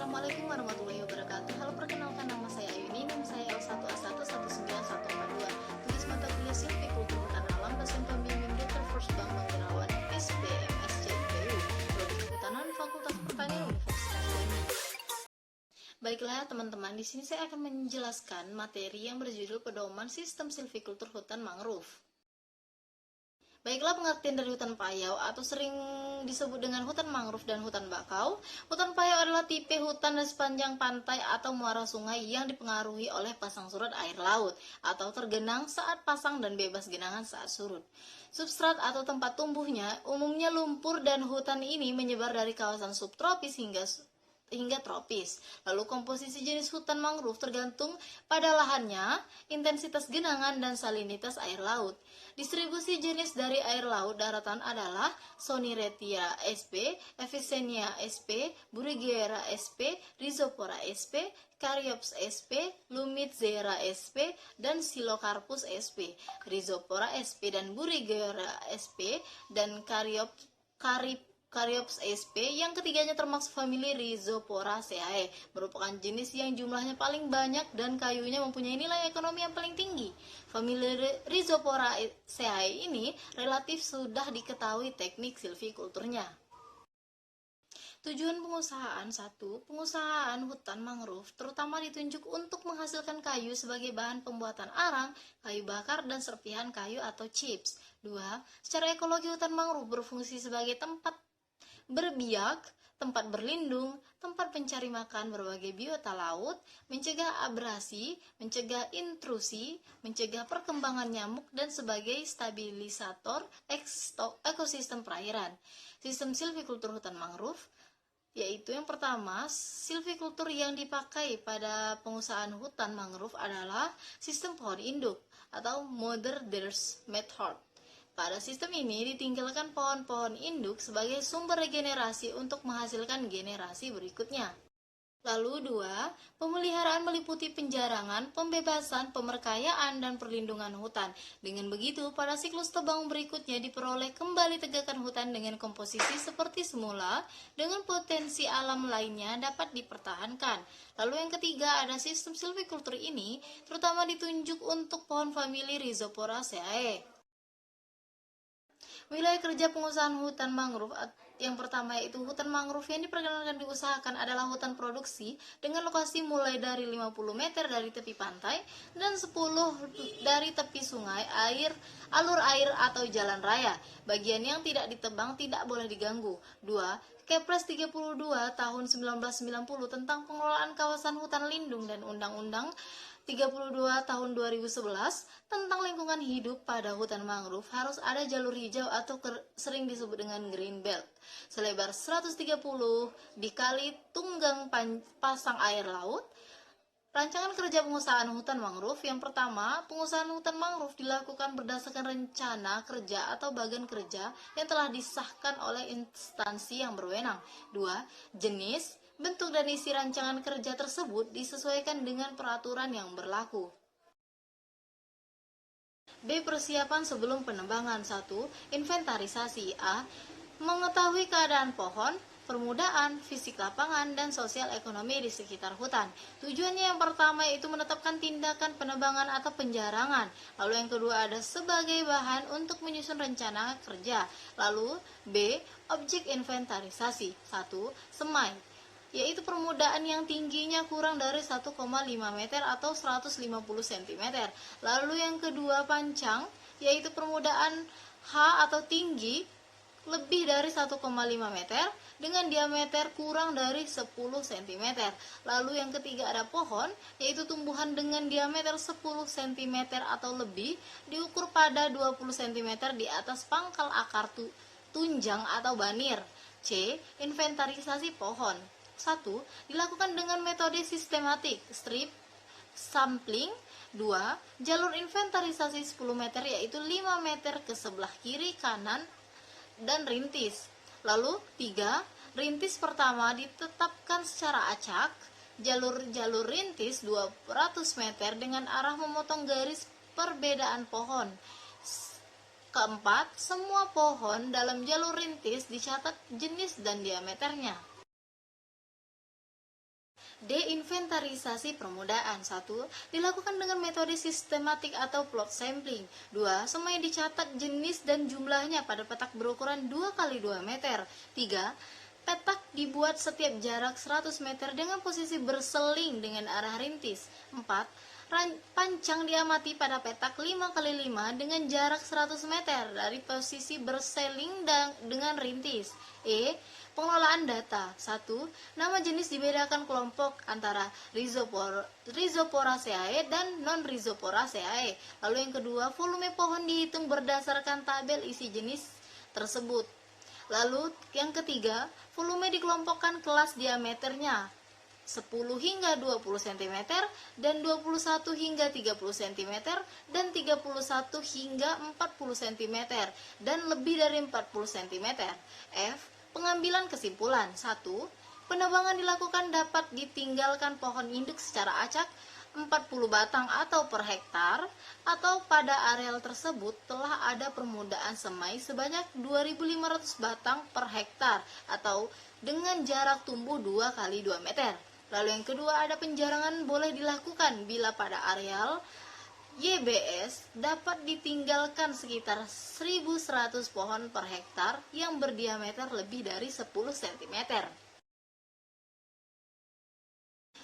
Assalamualaikum warahmatullahi wabarakatuh. Halo, perkenalkan nama saya Ayu, NIM saya L111192. Tugas mata kuliah Silvikultur Hutan Alam, dosen pembimbing Dr. First Bambang Gunawan, SPM, SCPU, Prodi Kehutanan, Fakultas Pertanian Universitas Bandung. Baiklah teman-teman, di sini saya akan menjelaskan materi yang berjudul Pedoman Sistem Silvikultur Hutan Mangrove. Baiklah, pengertian dari hutan payau atau sering disebut dengan hutan mangrove dan hutan bakau. Hutan payau adalah tipe hutan di sepanjang pantai atau muara sungai yang dipengaruhi oleh pasang surut air laut atau tergenang saat pasang dan bebas genangan saat surut. Substrat atau tempat tumbuhnya umumnya lumpur dan hutan ini menyebar dari kawasan subtropis hingga tropis. Lalu komposisi jenis hutan mangrove tergantung pada lahannya, intensitas genangan, dan salinitas air laut. Distribusi jenis dari air laut daratan adalah Soniretia sp, Avicennia sp, Burigera sp, Rhizopora sp, Caryopsis sp, Lumitzera sp, dan Silocarpus sp. Rhizopora sp dan Burigera sp dan Caryopsis sp yang ketiganya termasuk famili Rhizoporaceae, merupakan jenis yang jumlahnya paling banyak dan kayunya mempunyai nilai ekonomi yang paling tinggi. Famili Rhizoporaceae ini relatif sudah diketahui teknik silvikulturnya. Tujuan pengusahaan 1. Pengusahaan hutan mangrove terutama ditunjuk untuk menghasilkan kayu sebagai bahan pembuatan arang, kayu bakar, dan serpihan kayu atau chips. 2. Secara ekologi hutan mangrove berfungsi sebagai tempat berbiak, tempat berlindung, tempat pencari makan berbagai biota laut, mencegah abrasi, mencegah intrusi, mencegah perkembangan nyamuk, dan sebagai stabilisator ekosistem perairan. Sistem silvikultur hutan mangrove yaitu yang pertama, silvikultur yang dipakai pada pengusahaan hutan mangrove adalah sistem pohon induk atau Mother Earth Method. Pada sistem ini ditinggalkan pohon-pohon induk sebagai sumber regenerasi untuk menghasilkan generasi berikutnya. Lalu 2. Pemeliharaan meliputi penjarangan, pembebasan, pemerkayaan, dan perlindungan hutan. Dengan begitu, pada siklus tebang berikutnya diperoleh kembali tegakkan hutan dengan komposisi seperti semula, dengan potensi alam lainnya dapat dipertahankan. Lalu yang ketiga, ada sistem silvikultur ini terutama ditunjuk untuk pohon famili Rhizoporaceae. Wilayah kerja pengusahaan hutan mangrove yang pertama yaitu hutan mangrove yang diperkenankan diusahakan adalah hutan produksi dengan lokasi mulai dari 50 meter dari tepi pantai dan 10 dari tepi sungai, alur air atau jalan raya. Bagian yang tidak ditebang tidak boleh diganggu. 2. Kepres 32 tahun 1990 tentang pengelolaan kawasan hutan lindung dan Undang-Undang 32 tahun 2011 tentang lingkungan hidup pada hutan mangrove harus ada jalur hijau atau sering disebut dengan green belt selebar 130 dikali tunggang pasang air laut. Rancangan kerja pengusahaan hutan mangrove yang pertama, pengusahaan hutan mangrove dilakukan berdasarkan rencana kerja atau bagan kerja yang telah disahkan oleh instansi yang berwenang. 2. Jenis, bentuk, dan isi rancangan kerja tersebut disesuaikan dengan peraturan yang berlaku. B. Persiapan sebelum penebangan. 1. Inventarisasi. A. Mengetahui keadaan pohon, permudaan, fisik lapangan, dan sosial ekonomi di sekitar hutan. Tujuannya yang pertama yaitu menetapkan tindakan penebangan atau penjarangan. Lalu yang kedua ada sebagai bahan untuk menyusun rencana kerja. Lalu B. Objek inventarisasi. 1. Semai, yaitu permudaan yang tingginya kurang dari 1,5 meter atau 150 cm. Lalu yang kedua pancang, yaitu permudaan H atau tinggi lebih dari 1,5 meter dengan diameter kurang dari 10 cm. Lalu yang ketiga ada pohon, yaitu tumbuhan dengan diameter 10 cm atau lebih diukur pada 20 cm di atas pangkal akar tunjang atau banir. C. Inventarisasi pohon. 1. Dilakukan dengan metode sistematik, strip sampling. 2. Jalur inventarisasi 10 meter yaitu 5 meter ke sebelah kiri, kanan, dan rintis. Lalu 3. Rintis pertama ditetapkan secara acak, jalur rintis 200 meter dengan arah memotong garis perbedaan pohon. 4. Semua pohon dalam jalur rintis dicatat jenis dan diameternya. Deinventarisasi permudahan. 1. Dilakukan dengan metode sistematik atau plot sampling. 2. Semuanya dicatat jenis dan jumlahnya pada petak berukuran 2 kali 2 meter. 3. Petak dibuat setiap jarak 100 meter dengan posisi berseling dengan arah rintis. 4. Pancang diamati pada petak 5 kali 5 dengan jarak 100 meter dari posisi berseling dengan rintis. Pengelolaan data. 1. Nama jenis dibedakan kelompok antara Rhizoporaceae dan non-Rhizoporaceae. Lalu yang kedua, volume pohon dihitung berdasarkan tabel isi jenis tersebut. Lalu yang ketiga, volume dikelompokkan kelas diameternya 10 hingga 20 cm dan 21 hingga 30 cm dan 31 hingga 40 cm dan lebih dari 40 cm. Pengambilan kesimpulan. 1. Penebangan dilakukan dapat ditinggalkan pohon induk secara acak 40 batang atau per hektar, atau pada areal tersebut telah ada permudaan semai sebanyak 2.500 batang per hektar atau dengan jarak tumbuh 2 kali 2 meter. Lalu yang kedua, ada penjarangan boleh dilakukan bila pada areal YBS dapat ditinggalkan sekitar 1.100 pohon per hektar yang berdiameter lebih dari 10 cm.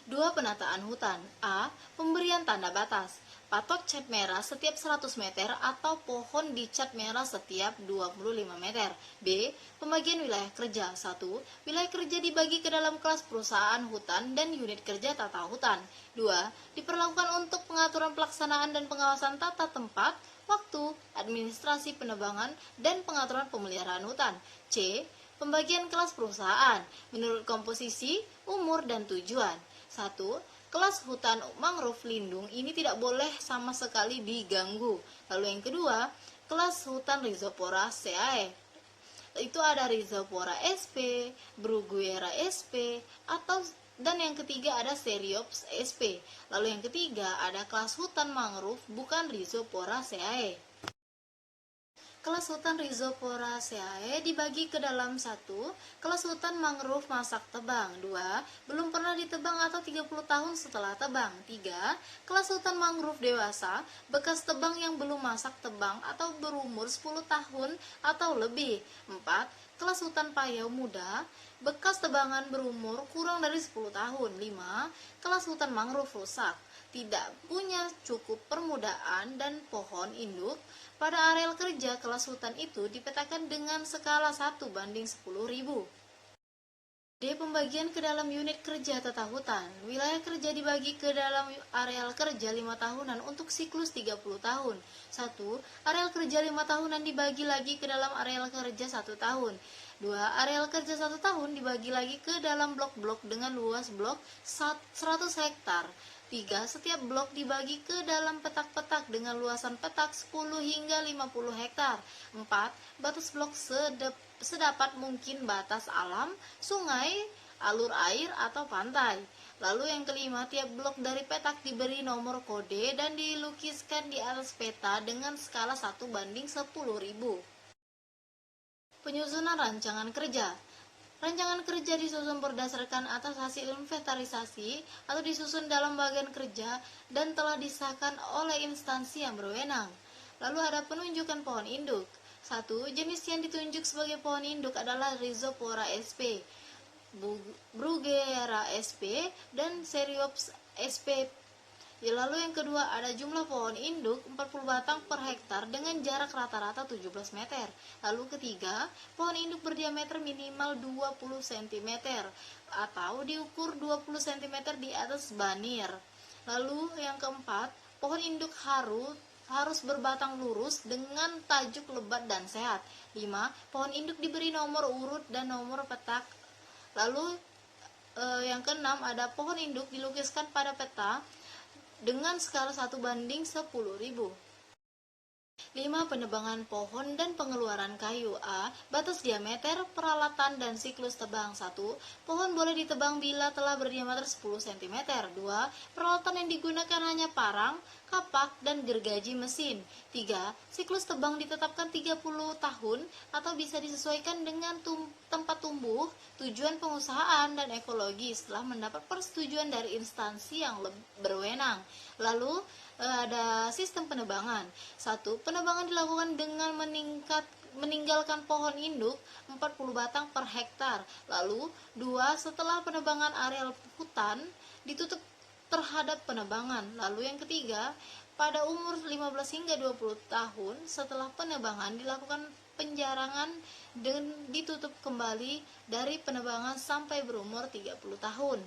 2. Penataan hutan. A. Pemberian tanda batas. Patok cat merah setiap 100 meter atau pohon dicat merah setiap 25 meter. B. Pembagian wilayah kerja. 1. Wilayah kerja dibagi ke dalam kelas perusahaan hutan dan unit kerja tata hutan. 2. Diperlakukan untuk pengaturan pelaksanaan dan pengawasan tata tempat, waktu, administrasi penebangan, dan pengaturan pemeliharaan hutan. C. Pembagian kelas perusahaan menurut komposisi, umur, dan tujuan. 1. Kelas hutan mangrove lindung ini tidak boleh sama sekali diganggu. Lalu yang kedua, kelas hutan Rhizoporaceae. Itu ada Rhizopora sp, Bruguiera sp, dan yang ketiga ada Seriops sp. Lalu yang ketiga ada kelas hutan mangrove bukan Rhizoporaceae. Kelas hutan Rhizoporaceae dibagi ke dalam 1. Kelas hutan mangrove masak tebang. 2. Belum pernah ditebang atau 30 tahun setelah tebang. 3. Kelas hutan mangrove dewasa, bekas tebang yang belum masak tebang atau berumur 10 tahun atau lebih. 4. Kelas hutan payau muda, bekas tebangan berumur kurang dari 10 tahun. 5. Kelas hutan mangrove rusak, tidak punya cukup permudaan dan pohon induk. Pada areal kerja, kelas hutan itu dipetakan dengan skala 1:10.000. D. Pembagian ke dalam unit kerja tata hutan. Wilayah kerja dibagi ke dalam areal kerja 5 tahunan untuk siklus 30 tahun. 1. Areal kerja 5 tahunan dibagi lagi ke dalam areal kerja 1 tahun. 2. Areal kerja 1 tahun dibagi lagi ke dalam blok-blok dengan luas blok 100 hektar. 3. Setiap blok dibagi ke dalam petak-petak dengan luasan petak 10 hingga 50 hektar. 4. Batas blok sedapat mungkin batas alam, sungai, alur air, atau pantai. Lalu yang kelima, tiap blok dari petak diberi nomor kode dan dilukiskan di atas peta dengan skala 1:10.000. Penyusunan rancangan kerja. Rancangan kerja disusun berdasarkan atas hasil inventarisasi atau disusun dalam bagian kerja dan telah disahkan oleh instansi yang berwenang. Lalu ada penunjukan pohon induk. 1. Jenis yang ditunjuk sebagai pohon induk adalah Rhizopora sp, Bruguiera sp, dan Seriops sp. Lalu yang kedua ada jumlah pohon induk 40 batang per hektar dengan jarak rata-rata 17 meter. Lalu ketiga, pohon induk berdiameter minimal 20 cm atau diukur 20 cm di atas banir. Lalu yang keempat, pohon induk harus berbatang lurus dengan tajuk lebat dan sehat. 5. Pohon induk diberi nomor urut dan nomor petak. Lalu yang keenam ada pohon induk dilukiskan pada peta dengan skala 1:10.000. 5. Penebangan pohon dan pengeluaran kayu. A. Batas diameter, peralatan, dan siklus tebang. 1. Pohon boleh ditebang bila telah berdiameter 10 cm. 2. Peralatan yang digunakan hanya parang, kapak, dan gergaji mesin. 3. Siklus tebang ditetapkan 30 tahun atau bisa disesuaikan dengan tempat tumbuh, tujuan pengusahaan, dan ekologi setelah mendapat persetujuan dari instansi yang berwenang. Lalu ada sistem penebangan. 1. Penebangan dilakukan dengan meninggalkan pohon induk 40 batang per hektar. Lalu 2. Setelah penebangan areal hutan ditutup terhadap penebangan. Lalu yang ketiga, pada umur 15 hingga 20 tahun setelah penebangan dilakukan penjarangan dan ditutup kembali dari penebangan sampai berumur 30 tahun.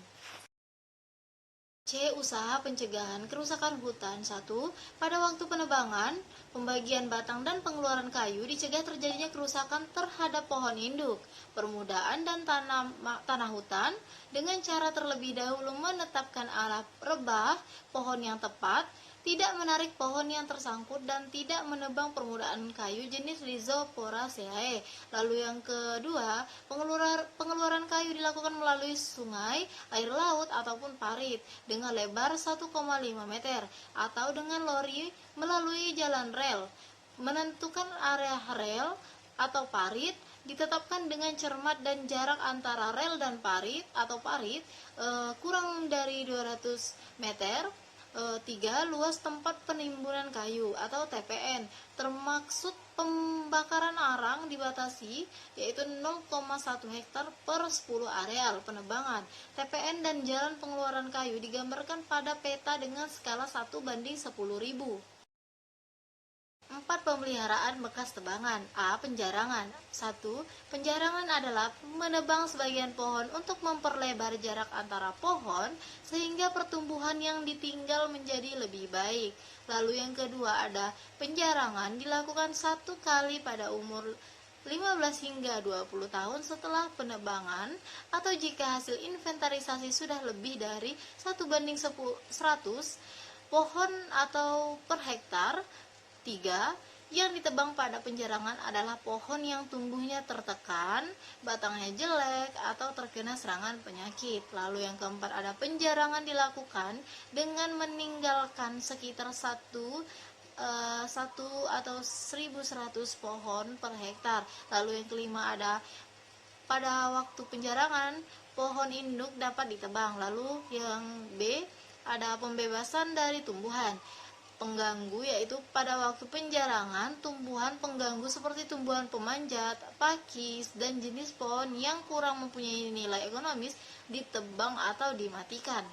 C. Usaha pencegahan kerusakan hutan. 1. Pada waktu penebangan, pembagian batang dan pengeluaran kayu dicegah terjadinya kerusakan terhadap pohon induk, permudahan dan tanah hutan dengan cara terlebih dahulu menetapkan arah rebah pohon yang tepat, tidak menarik pohon yang tersangkut, dan tidak menebang permudahan kayu jenis Rhizoporaceae. Lalu yang kedua, pengeluaran kayu dilakukan melalui sungai, air laut, ataupun parit dengan lebar 1,5 meter atau dengan lori melalui jalan rel. Menentukan area rel atau parit ditetapkan dengan cermat dan jarak antara rel dan parit atau parit kurang dari 200 meter. 3. Luas tempat penimbunan kayu atau TPN termaksud pembakaran arang dibatasi, yaitu 0,1 hektar per 10 areal penebangan. TPN dan jalan pengeluaran kayu digambarkan pada peta dengan skala 1:10.000. 4. Pemeliharaan bekas tebangan. A. Penjarangan. 1. Penjarangan adalah menebang sebagian pohon untuk memperlebar jarak antara pohon sehingga pertumbuhan yang ditinggal menjadi lebih baik. Lalu yang kedua ada penjarangan dilakukan 1 kali pada umur 15 hingga 20 tahun setelah penebangan atau jika hasil inventarisasi sudah lebih dari 1:100 pohon atau per hektar. 3. Yang ditebang pada penjarangan adalah pohon yang tumbuhnya tertekan, batangnya jelek, atau terkena serangan penyakit. Lalu yang keempat ada penjarangan dilakukan dengan meninggalkan sekitar 1 atau 1.100 pohon per hektar. Lalu yang kelima ada pada waktu penjarangan pohon induk dapat ditebang. Lalu yang B ada pembebasan dari tumbuhan pengganggu, yaitu pada waktu penjarangan tumbuhan pengganggu seperti tumbuhan pemanjat, pakis, dan jenis pohon yang kurang mempunyai nilai ekonomis ditebang atau dimatikan.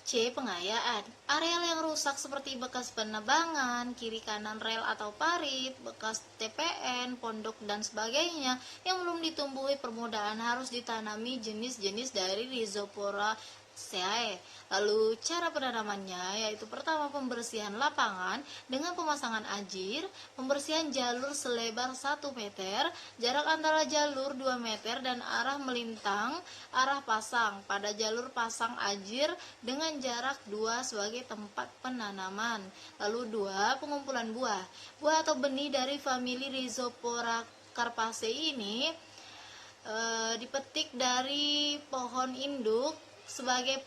C. Pengayaan. Areal yang rusak seperti bekas penebangan, kiri kanan rel atau parit, bekas TPN, pondok, dan sebagainya yang belum ditumbuhi permudahan harus ditanami jenis-jenis dari Rhizoporaceae. Lalu cara penanamannya yaitu pertama pembersihan lapangan dengan pemasangan ajir, pembersihan jalur selebar 1 meter, jarak antara jalur 2 meter dan arah melintang arah pasang pada jalur pasang ajir dengan jarak 2 sebagai tempat penanaman. Lalu 2. Pengumpulan buah. Buah atau benih dari famili Rhizoporaceae ini dipetik dari pohon induk sebagai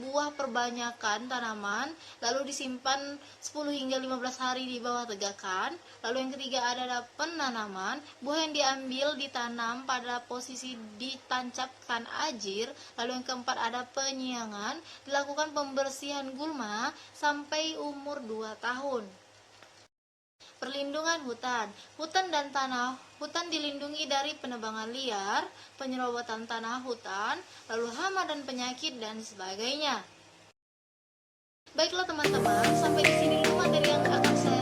buah perbanyakan tanaman, lalu disimpan 10 hingga 15 hari di bawah tegakan. Lalu yang ketiga ada penanaman. Buah yang diambil ditanam pada posisi ditancapkan ajir. Lalu yang keempat ada penyiangan, dilakukan pembersihan gulma sampai umur 2 tahun. Perlindungan hutan. Hutan dilindungi dari penebangan liar, penyerobotan tanah hutan, lalu hama dan penyakit, dan sebagainya. Baiklah teman-teman, sampai di sini dulu materi yang akan saya